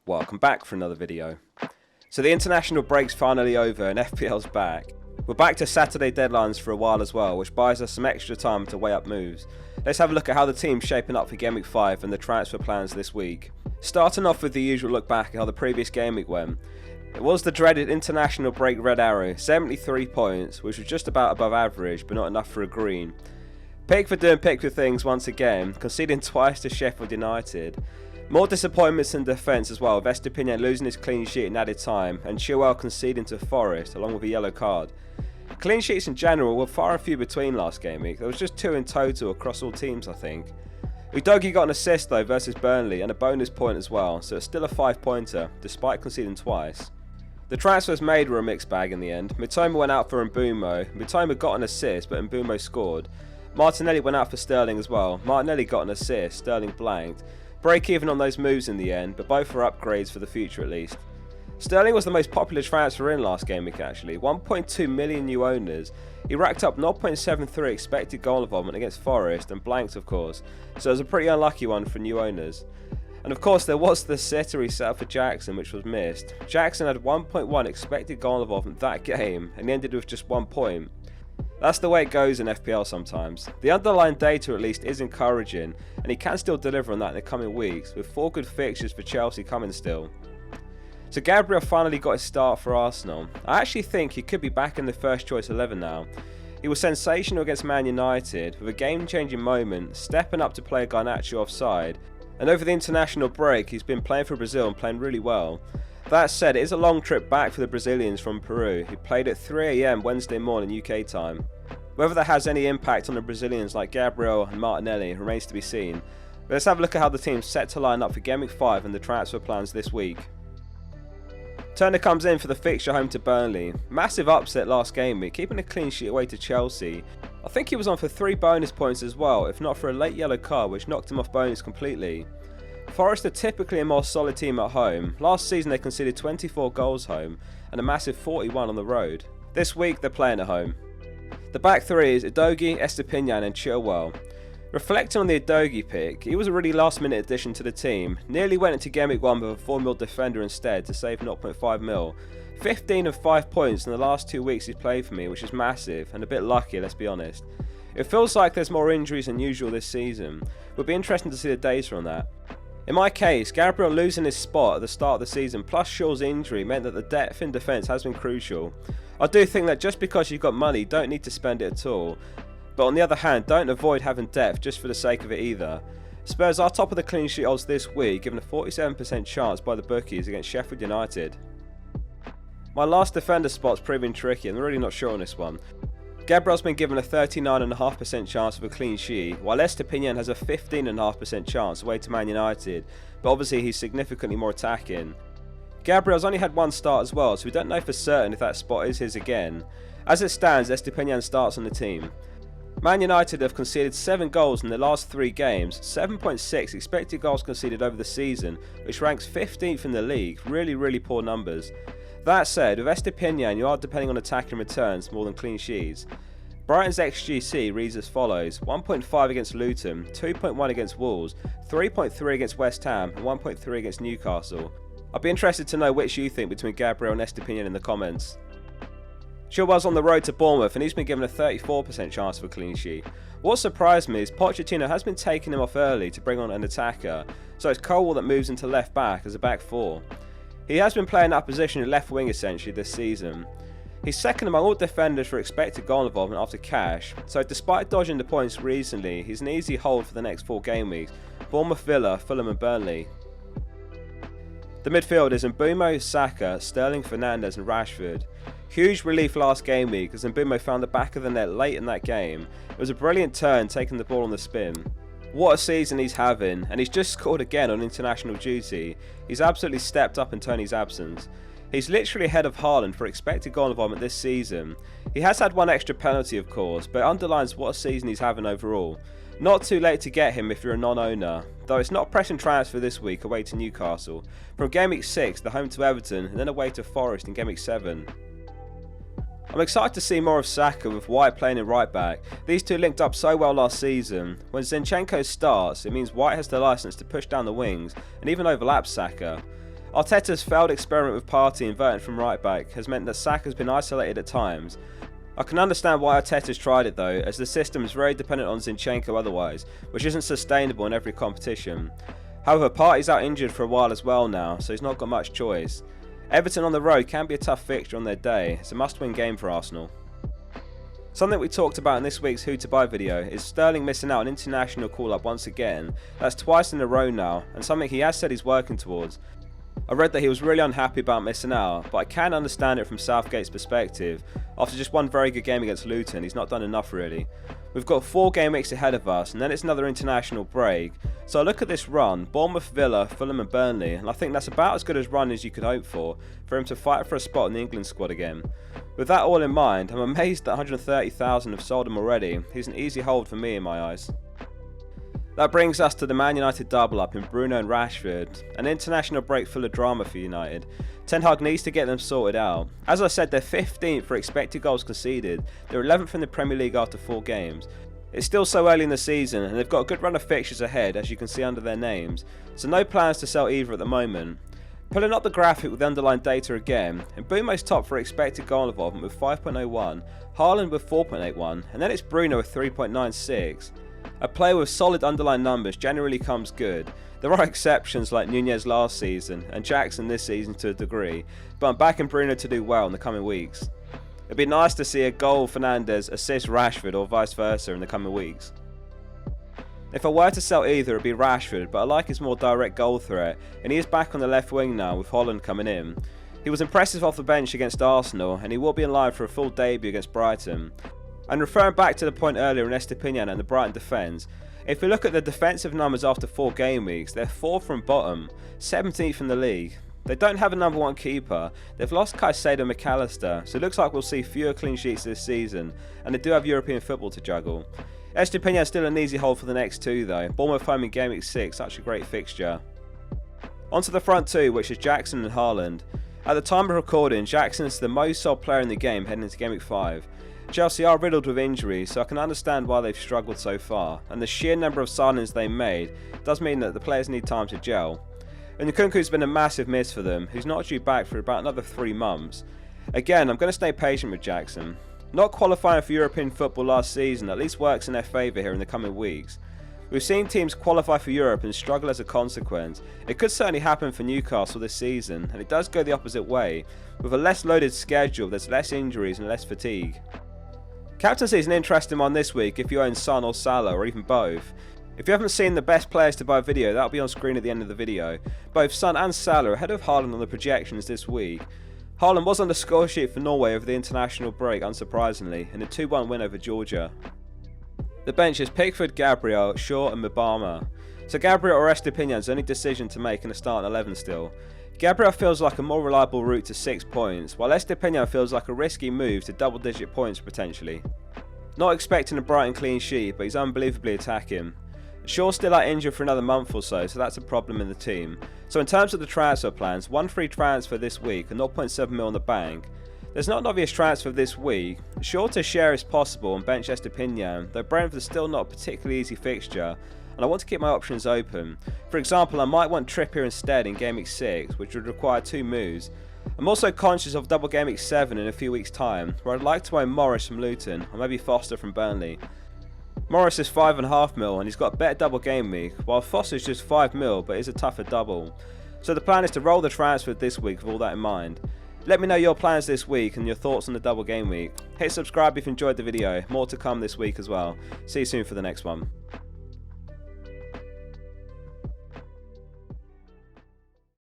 Welcome back for another video. So the international break's finally over and FPL's back. We're back to Saturday deadlines for a while as well, which buys us some extra time to weigh up moves. Let's have a look at how the team's shaping up for Gameweek 5 and the transfer plans this week. Starting off with the usual look back at how the previous game week went. It was the dreaded international break red arrow, 73 points, which was just about above average but not enough for a green. Pickford doing Pickford things once again, conceding twice to Sheffield United. More disappointments in defence as well, with Estepinian losing his clean sheet in added time and Chilwell conceding to Forest along with a yellow card. Clean sheets in general were far and few between last game week. There was just 2 in total across all teams, I think. Udogie got an assist though versus Burnley and a bonus point as well, so it's still a 5-pointer despite conceding twice. The transfers made were a mixed bag in the end. Mitoma went out for Mbeumo. Mitoma got an assist but Mbeumo scored. Martinelli went out for Sterling as well. Martinelli got an assist, Sterling blanked. Break even on those moves in the end, but both were upgrades for the future at least. Sterling was the most popular transfer in last game week actually, 1.2 million new owners. He racked up 0.73 expected goal involvement against Forest and blanked of course, so it was a pretty unlucky one for new owners. And of course there was the sitter he set up for Jackson which was missed. Jackson had 1.1 expected goal involvement that game and he ended with just 1 point. That's the way it goes in FPL sometimes. The underlying data at least is encouraging and he can still deliver on that in the coming weeks with 4 good fixtures for Chelsea coming still. So Gabriel finally got his start for Arsenal. I actually think he could be back in the first choice 11 now. He was sensational against Man United with a game changing moment, stepping up to play Garnacho offside, and over the international break he's been playing for Brazil and playing really well. That said, it is a long trip back for the Brazilians from Peru, who played at 3 AM Wednesday morning UK time. Whether that has any impact on the Brazilians like Gabriel and Martinelli remains to be seen, but let's have a look at how the team's set to line up for Gameweek 5 and the transfer plans this week. Turner comes in for the fixture home to Burnley. Massive upset last game week, keeping a clean sheet away to Chelsea. I think he was on for 3 bonus points as well, if not for a late yellow card which knocked him off bonus completely. Forest are typically a more solid team at home. Last season they conceded 24 goals home and a massive 41 on the road. This week they're playing at home. The back 3 is Udogie, Estepinian and Chilwell. Reflecting on the Udogie pick, he was a really last minute addition to the team. Nearly went into Game Week 1 with a 4 mil defender instead to save 0.5 mil. 15 of 5 points in the last 2 weeks he's played for me, which is massive and a bit lucky, let's be honest. It feels like there's more injuries than usual this season. It would be interesting to see the data on that. In my case, Gabriel losing his spot at the start of the season plus Shaw's injury meant that the depth in defence has been crucial. I do think that just because you've got money, you don't need to spend it at all. But on the other hand, don't avoid having depth just for the sake of it either. Spurs are top of the clean sheet odds this week, given a 47% chance by the bookies against Sheffield United. My last defender spot's proving tricky, and I'm really not sure on this one. Gabriel's been given a 39.5% chance of a clean sheet, while Estepinian has a 15.5% chance away to Man United, but obviously he's significantly more attacking. Gabriel's only had 1 start as well, so we don't know for certain if that spot is his again. As it stands, Estepinian starts on the team. Man United have conceded 7 goals in their last 3 games, 7.6 expected goals conceded over the season, which ranks 15th in the league, really poor numbers. That said, with Estepinian you are depending on attacking returns more than clean sheets. Brighton's XGC reads as follows: 1.5 against Luton, 2.1 against Wolves, 3.3 against West Ham and 1.3 against Newcastle. I'd be interested to know which you think between Gabriel and Estepinian in the comments. Chilwell's on the road to Bournemouth and he's been given a 34% chance of a clean sheet. What surprised me is Pochettino has been taking him off early to bring on an attacker, so it's Colwell that moves into left back as a back 4. He has been playing that position in left wing essentially this season. He's second among all defenders for expected goal involvement after Cash, so despite dodging the points recently, he's an easy hold for the next 4 game weeks: Bournemouth, Villa, Fulham and Burnley. The midfield is Mbeumo, Saka, Sterling, Fernandes and Rashford. Huge relief last game week as Mbeumo found the back of the net late in that game. It was a brilliant turn taking the ball on the spin. What a season he's having, and he's just scored again on international duty. He's absolutely stepped up in Tony's absence. He's literally ahead of Haaland for expected goal involvement this season. He has had 1 extra penalty of course, but it underlines what a season he's having overall. Not too late to get him if you're a non-owner, though it's not a pressing transfer this week away to Newcastle. From Game Week 6, the home to Everton, and then away to Forest in Game Week 7. I'm excited to see more of Saka with White playing in right back. These two linked up so well last season. When Zinchenko starts, it means White has the licence to push down the wings and even overlap Saka. Arteta's failed experiment with Partey inverting from right back has meant that Saka's been isolated at times. I can understand why Arteta's tried it though, as the system is very dependent on Zinchenko otherwise, which isn't sustainable in every competition. However, Partey's out injured for a while as well now, so he's not got much choice. Everton on the road can be a tough fixture on their day, it's a must-win game for Arsenal. Something we talked about in this week's Who to Buy video is Sterling missing out on international call-up once again. That's twice in a row now, and something he has said he's working towards. I read that he was really unhappy about missing out, but I can understand it from Southgate's perspective. After just one very good game against Luton, he's not done enough really. We've got 4 game weeks ahead of us, and then it's another international break. So I look at this run, Bournemouth, Villa, Fulham and Burnley, and I think that's about as good a run as you could hope for him to fight for a spot in the England squad again. With that all in mind, I'm amazed that 130,000 have sold him already. He's an easy hold for me in my eyes. That brings us to the Man United double up in Bruno and Rashford, an international break full of drama for United. Ten Hag needs to get them sorted out. As I said, they're 15th for expected goals conceded, they're 11th in the Premier League after 4 games. It's still so early in the season and they've got a good run of fixtures ahead, as you can see under their names, so no plans to sell either at the moment. Pulling up the graphic with the underlying data again, and Mbumo's top for expected goal involvement with 5.01, Haaland with 4.81, and then it's Bruno with 3.96. A player with solid underlying numbers generally comes good. There are exceptions like Nunez last season and Jackson this season to a degree, but I'm backing Bruno to do well in the coming weeks. It'd be nice to see a goal Fernandes assist Rashford or vice versa in the coming weeks. If I were to sell either, it'd be Rashford, but I like his more direct goal threat, and he is back on the left wing now with Haaland coming in. He was impressive off the bench against Arsenal, and he will be in line for a full debut against Brighton. And referring back to the point earlier on Estepinian and the Brighton defence, if we look at the defensive numbers after 4 game weeks, they're 4th from bottom, 17th in the league. They don't have a number 1 keeper, they've lost Caicedo and McAllister, so it looks like we'll see fewer clean sheets this season, and they do have European football to juggle. Estepinian is still an easy hold for the next 2 though, Bournemouth home in Gameweek 6, such a great fixture. Onto the front 2, which is Jackson and Haaland. At the time of recording, Jackson is the most sold player in the game heading into Gameweek 5. Chelsea are riddled with injuries, so I can understand why they've struggled so far, and the sheer number of signings they made does mean that the players need time to gel. And Nkunku's been a massive miss for them, who's not due back for about another 3 months. Again, I'm going to stay patient with Jackson. Not qualifying for European football last season at least works in their favour here in the coming weeks. We've seen teams qualify for Europe and struggle as a consequence. It could certainly happen for Newcastle this season, and it does go the opposite way. With a less loaded schedule, there's less injuries and less fatigue. Captaincy is an interesting one this week if you own Son or Salah, or even both. If you haven't seen the best players to buy video, that'll be on screen at the end of the video. Both Son and Salah are ahead of Haaland on the projections this week. Haaland was on the score sheet for Norway over the international break, unsurprisingly, in a 2-1 win over Georgia. The bench is Pickford, Gabriel, Shaw and Mbama. So Gabriel or Estepinian's only decision to make in the starting 11 still. Gabriel feels like a more reliable route to 6 points, while Estepinian feels like a risky move to double-digit points potentially. Not expecting a Brighton clean sheet, but he's unbelievably attacking. Shaw's still out injured for another month or so that's a problem in the team. So in terms of the transfer plans, 1 free transfer this week and 0.7 mil in the bank. There's not an obvious transfer this week. Shaw to share is possible and bench Estepinian, though Brentford is still not a particularly easy fixture, and I want to keep my options open. For example, I might want Trippier instead in Gameweek 6, which would require 2 moves. I'm also conscious of double Gameweek 7 in a few weeks' time, where I'd like to own Morris from Luton, or maybe Foster from Burnley. Morris is 5.5 mil and he's got a better double game week, while Foster's just 5 mil but is a tougher double. So the plan is to roll the transfer this week with all that in mind. Let me know your plans this week and your thoughts on the double game week. Hit subscribe if you enjoyed the video, more to come this week as well. See you soon for the next one.